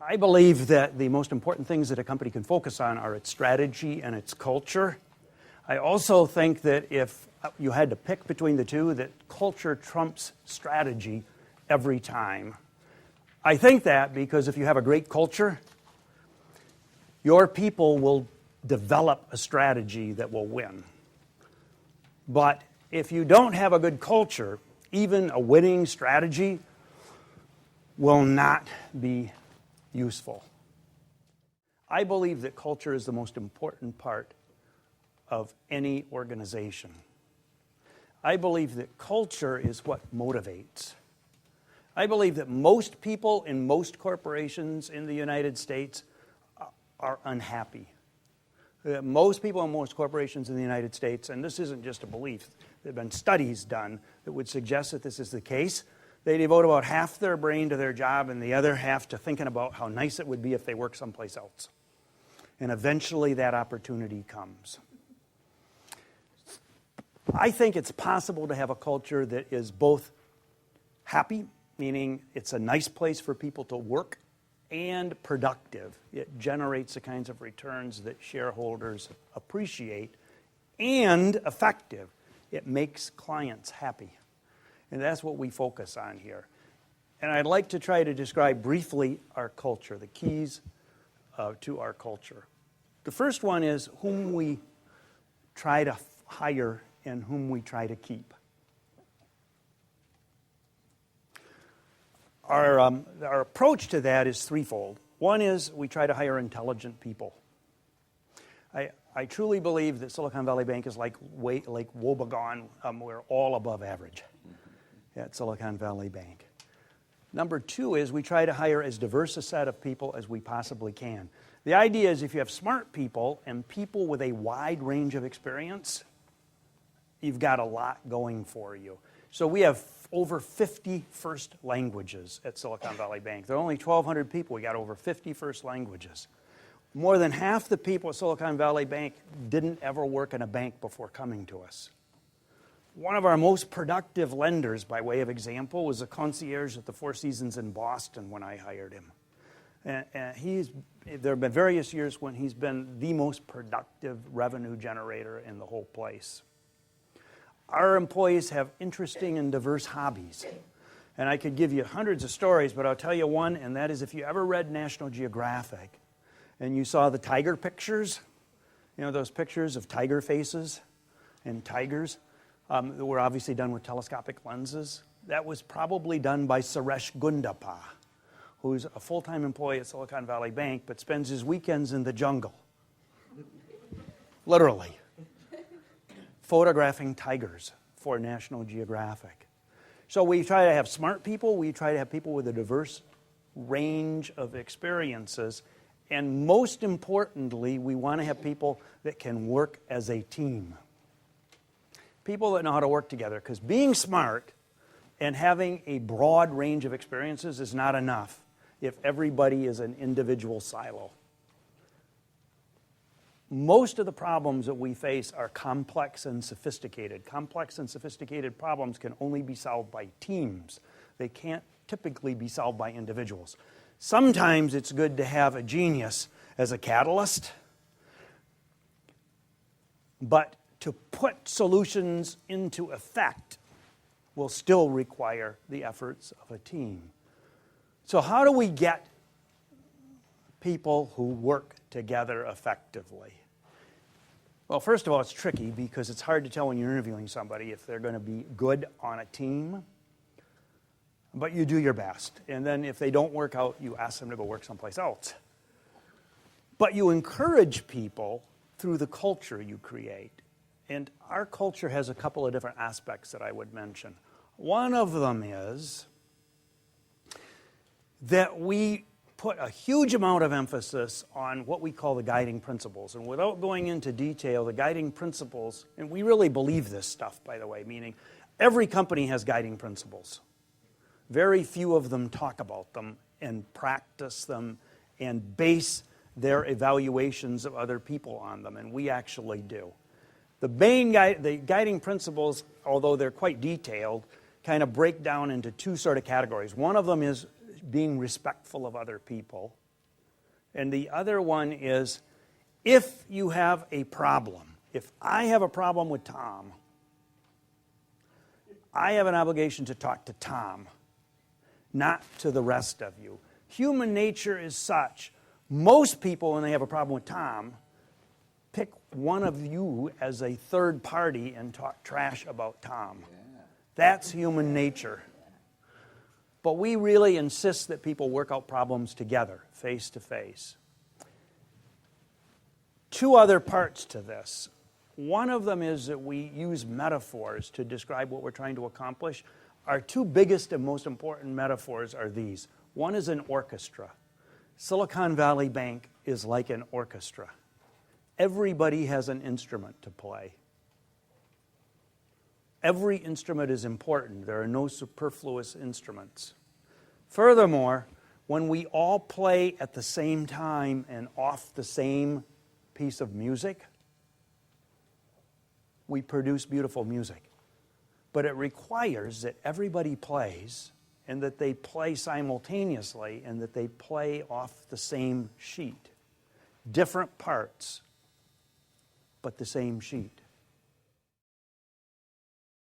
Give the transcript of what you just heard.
I believe that the most important things that a company can focus on are its strategy and its culture. I also think that if you had to pick between the two, that culture trumps strategy every time. I think that because if you have a great culture, your people will develop a strategy that will win. But if you don't have a good culture, even a winning strategy will not be useful. I believe that culture is the most important part of any organization. I believe that culture is what motivates. I believe that most people in most corporations in the United States are unhappy. Most people in most corporations in the United States, and this isn't just a belief, there have been studies done that would suggest that this is the case. They devote about half their brain to their job and the other half to thinking about how nice it would be if they worked someplace else. And eventually that opportunity comes. I think it's possible to have a culture that is both happy, meaning it's a nice place for people to work, and productive. It generates the kinds of returns that shareholders appreciate, and effective. It makes clients happy. And that's what we focus on here. And I'd like to try to describe briefly our culture, the keys to our culture. The first one is whom we try to hire and whom we try to keep. Our approach to that is threefold. One is we try to hire intelligent people. I truly believe that Silicon Valley Bank is like Wobegon. We're all above average at Silicon Valley Bank. Number two is we try to hire as diverse a set of people as we possibly can. The idea is if you have smart people and people with a wide range of experience, you've got a lot going for you. So we have over 50 first languages at Silicon Valley Bank. There are only 1,200 people. We got over 50 first languages. More than half the people at Silicon Valley Bank didn't ever work in a bank before coming to us. One of our most productive lenders, by way of example, was a concierge at the Four Seasons in Boston when I hired him. And there have been various years when he's been the most productive revenue generator in the whole place. Our employees have interesting and diverse hobbies. And I could give you hundreds of stories, but I'll tell you one, and that is if you ever read National Geographic and you saw the tiger pictures, you know, those pictures of tiger faces and tigers, that were obviously done with telescopic lenses. That was probably done by Suresh Gundappa, who's a full-time employee at Silicon Valley Bank, but spends his weekends in the jungle, literally, photographing tigers for National Geographic. So we try to have smart people, we try to have people with a diverse range of experiences, and most importantly, we want to have people that can work as a team. People that know how to work together, because being smart and having a broad range of experiences is not enough if everybody is an individual silo. Most of the problems that we face are complex and sophisticated. Complex and sophisticated problems can only be solved by teams. They can't typically be solved by individuals. Sometimes it's good to have a genius as a catalyst, but to put solutions into effect will still require the efforts of a team. So how do we get people who work together effectively? Well, first of all, it's tricky because it's hard to tell when you're interviewing somebody if they're going to be good on a team, but you do your best. And then if they don't work out, you ask them to go work someplace else. But you encourage people through the culture you create. And our culture has a couple of different aspects that I would mention. One of them is that we put a huge amount of emphasis on what we call the guiding principles. And without going into detail, the guiding principles, and we really believe this stuff, by the way, meaning every company has guiding principles. Very few of them talk about them and practice them and base their evaluations of other people on them, and we actually do. The guiding principles, although they're quite detailed, kind of break down into two sort of categories. One of them is being respectful of other people, And the other one is, if you have a problem, if I have a problem with Tom, I have an obligation to talk to Tom, not to the rest of you. Human nature is such. Most people, when they have a problem with Tom, pick one of you as a third party and talk trash about Tom. That's human nature. But we really insist that people work out problems together, face to face. Two other parts to this. One of them is that we use metaphors to describe what we're trying to accomplish. Our two biggest and most important metaphors are these. One is an orchestra. Silicon Valley Bank is like an orchestra. Everybody has an instrument to play. Every instrument is important. There are no superfluous instruments. Furthermore, when we all play at the same time and off the same piece of music, we produce beautiful music. But it requires that everybody plays and that they play simultaneously and that they play off the same sheet. Different parts, but the same sheet.